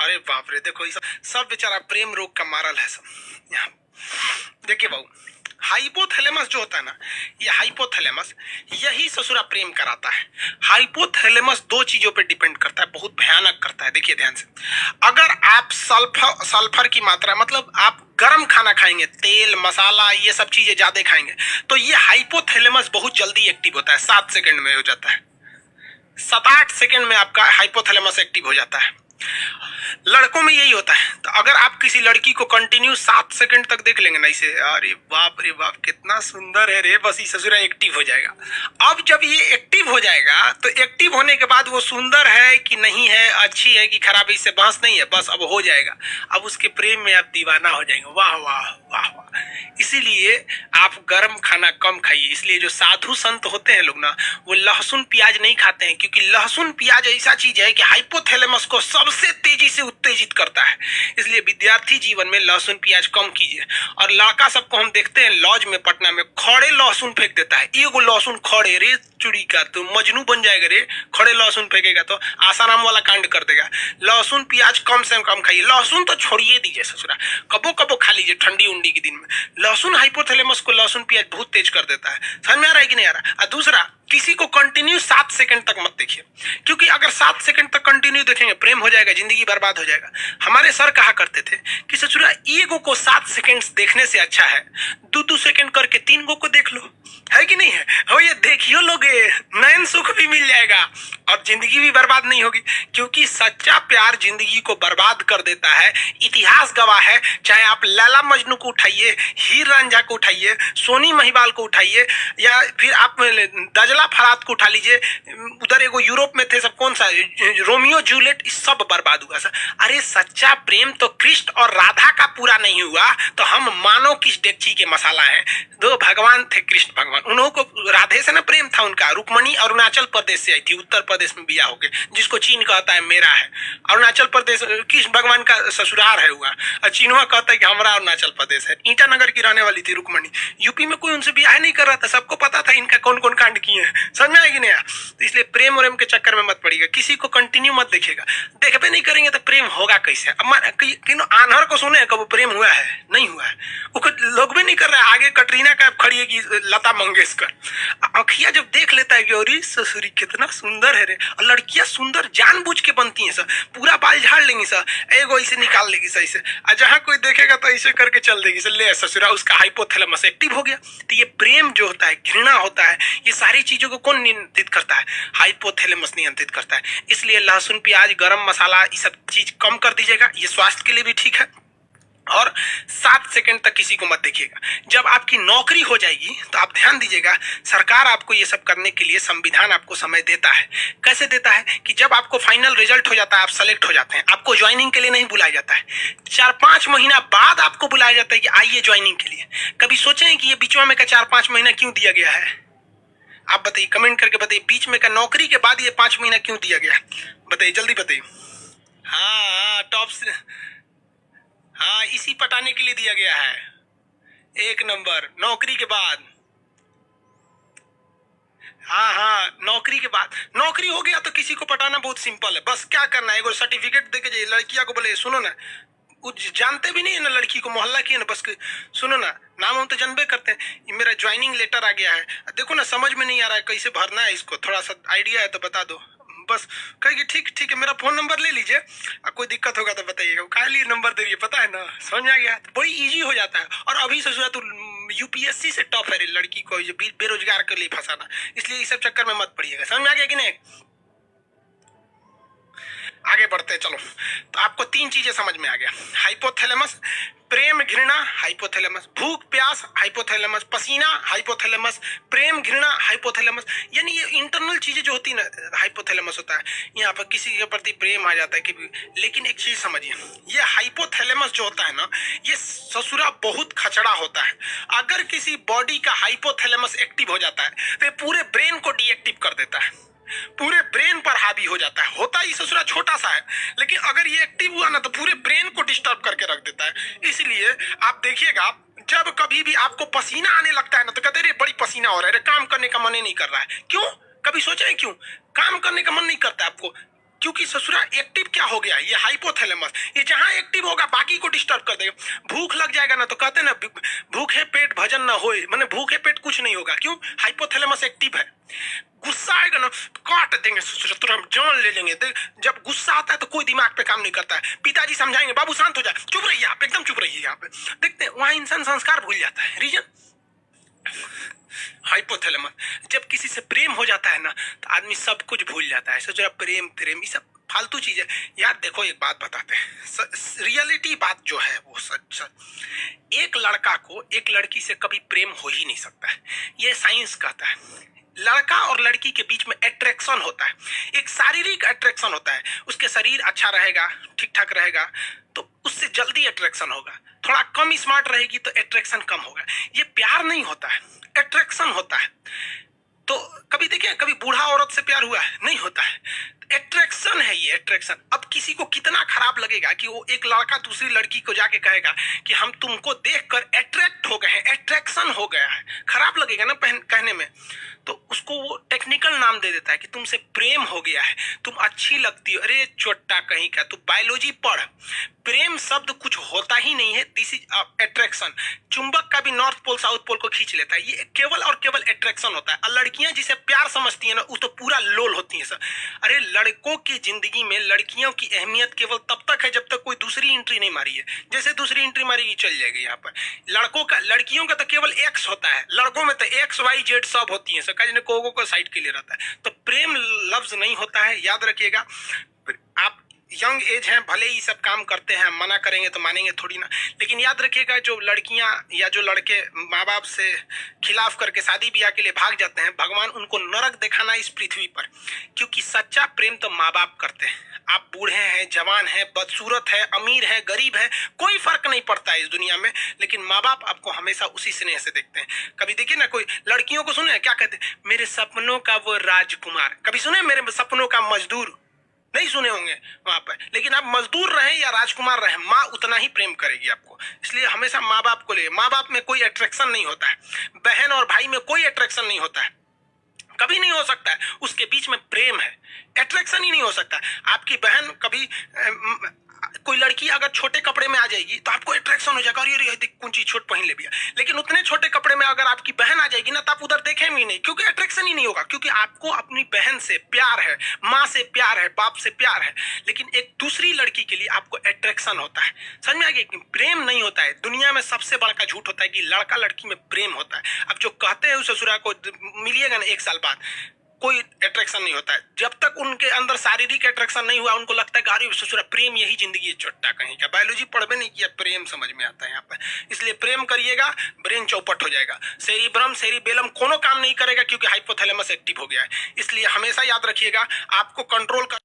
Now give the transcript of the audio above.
अरे बाप रे, देखो ये सब बेचारा प्रेम रोग का मारल है सब यहाँ। देखिए बाबू, हाइपोथैलेमस जो होता है ना, ये हाइपोथैलेमस यही ससुरा प्रेम कराता है। हाइपोथैलेमस दो चीजों पे डिपेंड करता है, बहुत भयानक करता है। देखिए ध्यान से, अगर आप सल्फर की मात्रा, मतलब आप गर्म खाना खाएंगे, तेल मसाला ये सब चीजें ज्यादा खाएंगे, तो ये हाइपोथैलेमस बहुत जल्दी एक्टिव होता है। 7 सेकंड में हो जाता है, 7-8 सेकंड में आपका हाइपोथैलेमस एक्टिव हो जाता है। लड़कों में यही होता है। तो अगर आप किसी लड़की को कंटिन्यू 7 सेकंड तक देख लेंगे ना इसे, अरे बाप रे बाप कितना सुंदर है रे, बस ये ससुरा एक्टिव हो जाएगा। अब जब ये एक्टिव हो जाएगा तो एक्टिव होने के बाद वो सुंदर है कि नहीं है, अच्छी है कि खराब है, इससे बहस नहीं है, बस अब हो जाएगा। अब उसके प्रेम में आप दीवाना हो जाएंगे। वाह वाह वाह वाह। इसीलिए आप गर्म खाना कम खाइए। इसलिए जो साधु संत होते हैं लोग ना, वो लहसुन प्याज नहीं खाते हैं, क्योंकि लहसुन प्याज ऐसा चीज है कि हाइपोथैलेमस को सबसे तेजी से उत्तेजित करता है। इसलिए विद्यार्थी जीवन में लहसुन प्याज कम कीजिए। और लड़का सबको हम देखते हैं लॉज में, पटना में खड़े लहसुन फेंक देता है। एगो लहसुन खड़े, रे चुड़ी का तो मजनू बन जाएगा रे, खड़े लहसुन फेंकेगा तो आसाराम वाला कांड कर देगा। लहसुन प्याज कम से कम खाइए। लहसुन तो छोड़िए दीजिए ससुरा, कबो कबो खा लीजिए ठंडी उंडी के दिन में। लहसुन हाइपोथैलेमस को लहसुन प्याज बहुत तेज कर देता है। समझ में आ रहा है कि नहीं आ रहा? और दूसरा, किसी को कंटिन्यू 7 सेकंड तक मत देखिए, क्योंकि अगर 7 सेकंड तक कंटिन्यू देखेंगे प्रेम हो जाएगा, जिंदगी बर्बाद हो जाएगा। हमारे सर कहा करते थे कि ससुरा ईगो को 7 सेकंड देखने से अच्छा है 2-2 सेकंड करके 3 गो को देख लो, है कि नहीं है? हो, ये देखियो लोगे, नयन सुख भी मिल जाएगा और जिंदगी भी बर्बाद नहीं होगी। क्योंकि सच्चा प्यार जिंदगी को बर्बाद कर देता है। इतिहास गवाह है। चाहे आप लैला मजनू को उठाइए, हीर रांझा को उठाइए, सोनी महिबाल को उठाइए, या फिर आप दजला फरात को उठा लीजिए। उधर एगो यूरोप में थे सब, कौन सा, रोमियो जूलियट, सब बर्बाद हुआ सर। अरे सच्चा प्रेम तो कृष्ण और राधा का पूरा नहीं हुआ तो हम मानो किस डेगची के मसाला है। दो भगवान थे, कृष्ण भगवान, उन्हों को राधे से ना प्रेम था उनका। रुक्मणी अरुणाचल प्रदेश से आई थी, उत्तर प्रदेश में बिया हो गए, जिसको चीन कहता है मेरा है। अरुणाचल प्रदेश कृष्ण भगवान का ससुराल है हुआ, और चीनवा कहता है कि हमारा अरुणाचल प्रदेश है। ईटानगर की रहने वाली थी रुक्मणी। यूपी में कोई उनसे बियाह नहीं कर रहा था, सबको पता था इनका कौन कौन कांड किए हैं। समझ में आएगी नहीं? तो इसलिए प्रेम और के चक्कर में मत पड़िएगा। किसी को कंटिन्यू मत देखिएगा, देखबे नहीं करेंगे तो प्रेम होगा कैसे? आन्हर को सुने कब प्रेम हुआ है? नहीं हुआ है। वो लोग भी नहीं कर रहा है। आगे कटरीना कैफ खड़ी है कि लता मंगेशकर। अखिया जब देख लेता है कि अरे ससुरी कितना सुंदर है रे, और लड़कियां सुंदर जानबूझ के बनती हैं सर, पूरा बाल झाड़ लेंगी सर, एगो ऐसे निकाल लेगी सर ऐसे, और जहां कोई देखेगा तो ऐसे करके चल देगी सर, ले ससुरा उसका हाइपोथैलेमस एक्टिव हो गया। तो ये प्रेम जो होता है, घृणा होता है, ये सारी चीजों को कौन नियंत्रित करता है? हाइपोथैलेमस नियंत्रित करता है। इसलिए लहसुन प्याज गरम मसाला ये सब चीज कम कर दीजिएगा, ये स्वास्थ्य के लिए भी ठीक है। और 7 सेकंड तक किसी को मत देखिएगा। जब आपकी नौकरी हो जाएगी तो आप ध्यान दीजिएगा, सरकार आपको ये सब करने के लिए, संविधान आपको समय देता है। कैसे देता है? कि जब आपको फाइनल रिजल्ट हो जाता है, आप सेलेक्ट हो जाते हैं, आपको ज्वाइनिंग के लिए नहीं बुलाया जाता है, 4-5 महीना बाद आपको बुलाया जाता है कि आइए ज्वाइनिंग के लिए। कभी सोचे हैं कि ये बीच में का 4-5 महीना क्यों दिया गया है? आप बताइए, कमेंट करके बताइए, बीच में का नौकरी के बाद ये 5 महीना क्यों दिया गया? बताइए, जल्दी बताइए। हाँ, टॉप से, हाँ, इसी पटाने के लिए दिया गया है। 1 नंबर नौकरी के बाद। हाँ हाँ, नौकरी के बाद, नौकरी हो गया तो किसी को पटाना बहुत सिंपल है। बस क्या करना है, एगो सर्टिफिकेट देके जाइए, लड़किया को बोले सुनो ना, जानते भी नहीं है ना लड़की को, मोहल्ला की है ना, बस सुनो ना, नाम हम तो जानबे करते हैं, ये मेरा ज्वाइनिंग लेटर आ गया है, देखो ना समझ में नहीं आ रहा है कैसे भरना है इसको, थोड़ा सा आइडिया है तो बता दो। बस कहेगी ठीक ठीक है, मेरा फोन नंबर ले लीजिए, कोई दिक्कत होगा तो बताइएगा। काहे लिए नंबर दे रही है, पता है ना? समझ में आ गया? तो बड़ी इजी हो जाता है। और अभी सोचा तो यूपीएससी से टफ है रे लड़की को बेरोजगार के लिए फंसाना, इसलिए इस सब चक्कर में मत पड़िएगा। समझ में आ गया कि नहीं? आगे बढ़ते हैं, चलो। तो आपको 3 चीजें समझ में आ गया। हाइपोथैलेमस, प्रेम घृणा, हाइपोथैलेमस, भूख प्यास, हाइपोथैलेमस, पसीना, हाइपोथैलेमस, प्रेम घृणा, हाइपोथैलेमस। यानी ये इंटरनल चीजें जो होती है ना, हाइपोथैलेमस होता है। यहाँ पर किसी के प्रति प्रेम आ जाता है कि, लेकिन एक चीज समझिए, ये हाइपोथैलेमस जो होता है ना, ये ससुरा बहुत खचड़ा होता है। अगर किसी बॉडी का हाइपोथैलेमस एक्टिव हो जाता है तो पूरे ब्रेन को डीएक्टिव कर देता है, पूरे ब्रेन पर हावी हो जाता है। होता ही ससुरा छोटा सा है, लेकिन अगर ये एक्टिव हुआ ना तो पूरे ब्रेन को डिस्टर्ब करके रख देता है। इसलिए आप देखिएगा, जब कभी भी आपको पसीना आने लगता है ना तो कहते रे बड़ी पसीना हो रहा है, काम करने का मन ही नहीं कर रहा है। क्यों? कभी सोचे हैं क्यों काम करने का मन नहीं करता आपको? क्योंकि ससुरा एक्टिव क्या हो गया, ये हाइपोथैलेमस, ये जहां एक्टिव होगा बाकी को डिस्टर्ब कर देगा। भूख लग जाएगा ना तो कहते हैं ना भूखे पेट भजन ना होए, माने भूखे पेट कुछ नहीं होगा, क्यों, हाइपोथैलेमस एक्टिव है। गुस्सा आएगा ना तो काट देंगे ससुरा, तुरंत जान ले लेंगे। जब गुस्सा आता है तो कोई दिमाग पे काम नहीं करता है, पिताजी समझाएंगे बाबू शांत हो जाए, चुप रहिए आप, एकदम चुप रहिए। यहाँ पे देखते हैं वहां इंसान संस्कार भूल जाता है। Reason hypothalamus. जब किसी से प्रेम हो जाता है ना तो आदमी सब कुछ भूल जाता है। सोचो प्रेम प्रेम ये सब फालतू चीज है यार। देखो एक बात बताते हैं, रियलिटी बात जो है वो सच, एक लड़का को एक लड़की से कभी प्रेम हो ही नहीं सकता है, ये साइंस कहता है। लड़का और लड़की के बीच में अट्रैक्शन होता है, एक शारीरिक अट्रैक्शन होता है। उसके शरीर अच्छा रहेगा, ठीक ठाक रहेगा तो उससे जल्दी अट्रैक्शन होगा, थोड़ा कम स्मार्ट रहेगी तो अट्रैक्शन कम होगा। ये प्यार नहीं होता है, अट्रैक्शन होता है। तो कभी देखिए, कभी बूढ़ा औरत से प्यार हुआ है, नहीं होता है, अट्रैक्शन है ये, अट्रैक्शन। अब किसी को कितना खराब लगेगा कि वो एक लड़का दूसरी लड़की को जाके कहेगा कि हम तुमको देखकर अट्रैक्ट हो गए हैं, अट्रैक्शन हो गया है, खराब लगेगा ना कहने में। तो उसको वो टेक्निकल नाम दे देता है कि तुमसे प्रेम हो गया है, तुम अच्छी लगती हो। अरे चोट्टा कहीं का, तू बायोलॉजी पढ़। प्रेम शब्द कुछ होता ही नहीं है, दिस इज अट्रैक्शन। चुंबक का भी नॉर्थ पोल साउथ पोल को खींच लेता है, ये केवल और केवल अट्रैक्शन होता है। और लड़कियां जिसे प्यार समझती है ना वो तो पूरा लोल होती है सर। अरे लड़कों की जिंदगी में लड़कियों की अहमियत केवल तब तक है जब तक कोई दूसरी एंट्री नहीं मारी है। जैसे दूसरी एंट्री मारेगी चल जाएगी। यहाँ पर लड़कियों का तो केवल एक्स होता है, लड़कों में तो एक्स वाई जेड सब होती है। को साइड के लिए रहता है। तो प्रेम लफ्ज नहीं होता है, याद रखिएगा। आप यंग एज हैं, भले ही सब काम करते हैं, मना करेंगे तो मानेंगे थोड़ी ना, लेकिन याद रखिएगा जो लड़कियां या जो लड़के माँ बाप से खिलाफ करके शादी ब्याह के लिए भाग जाते हैं, भगवान उनको नरक दिखाना इस पृथ्वी पर, क्योंकि सच्चा प्रेम तो माँ बाप करते हैं। आप बूढ़े हैं, जवान हैं, बदसूरत है, अमीर है, गरीब है, कोई फर्क नहीं पड़ता है इस दुनिया में, लेकिन माँ बाप आपको हमेशा उसी स्नेह से देखते हैं। कभी देखिए ना, कोई लड़कियों को सुने क्या कहते हैं, मेरे सपनों का वो राजकुमार। कभी सुने मेरे सपनों का मजदूर? नहीं सुने होंगे वहां पर। लेकिन आप मजदूर रहे या राजकुमार रहे, माँ उतना ही प्रेम करेगी आपको। इसलिए हमेशा माँ बाप को ले। माँ बाप में कोई अट्रैक्शन नहीं होता है, बहन और भाई में कोई अट्रैक्शन नहीं होता है, कभी नहीं हो सकता है। उसके बीच में प्रेम है, अट्रैक्शन ही नहीं हो सकता। आपकी बहन कभी कोई लड़की अगर छोटे कपड़े में आ जाएगी तो आपको अट्रैक्शन हो जाएगा, अरे देख कौन चीज छोट पहन ले भैया। लेकिन उतने छोटे कपड़े में अगर आपकी बहन आ जाएगी ना तो आप उधर देखेंगे ही नहीं, क्योंकि अट्रैक्शन ही नहीं होगा, क्योंकि आपको अपनी बहन से प्यार है, माँ से प्यार है, बाप से प्यार है। लेकिन एक दूसरी लड़की के लिए आपको अट्रैक्शन होता है। समझ में आ गया? प्रेम नहीं होता है। दुनिया में सबसे बड़ा झूठ होता है कि लड़का लड़की में प्रेम होता है। अब जो कहते हैं उस ससुरा को मिलिएगा ना 1 साल बाद, कोई अट्रैक्शन नहीं होता है। जब तक उनके अंदर शारीरिक अट्रैक्शन नहीं हुआ, उनको लगता है कि अरे ससुरा प्रेम यही जिंदगी है, चोट्टा कहीं का। बायोलॉजी पढ़वे नहीं किया, प्रेम समझ में आता है यहाँ पर। इसलिए प्रेम करिएगा, ब्रेन चौपट हो जाएगा, सेरिब्रम सेरिबेलम कोनो काम नहीं करेगा, क्योंकि हाइपोथैलेमस एक्टिव हो गया है। इसलिए हमेशा याद रखिएगा, आपको कंट्रोल कर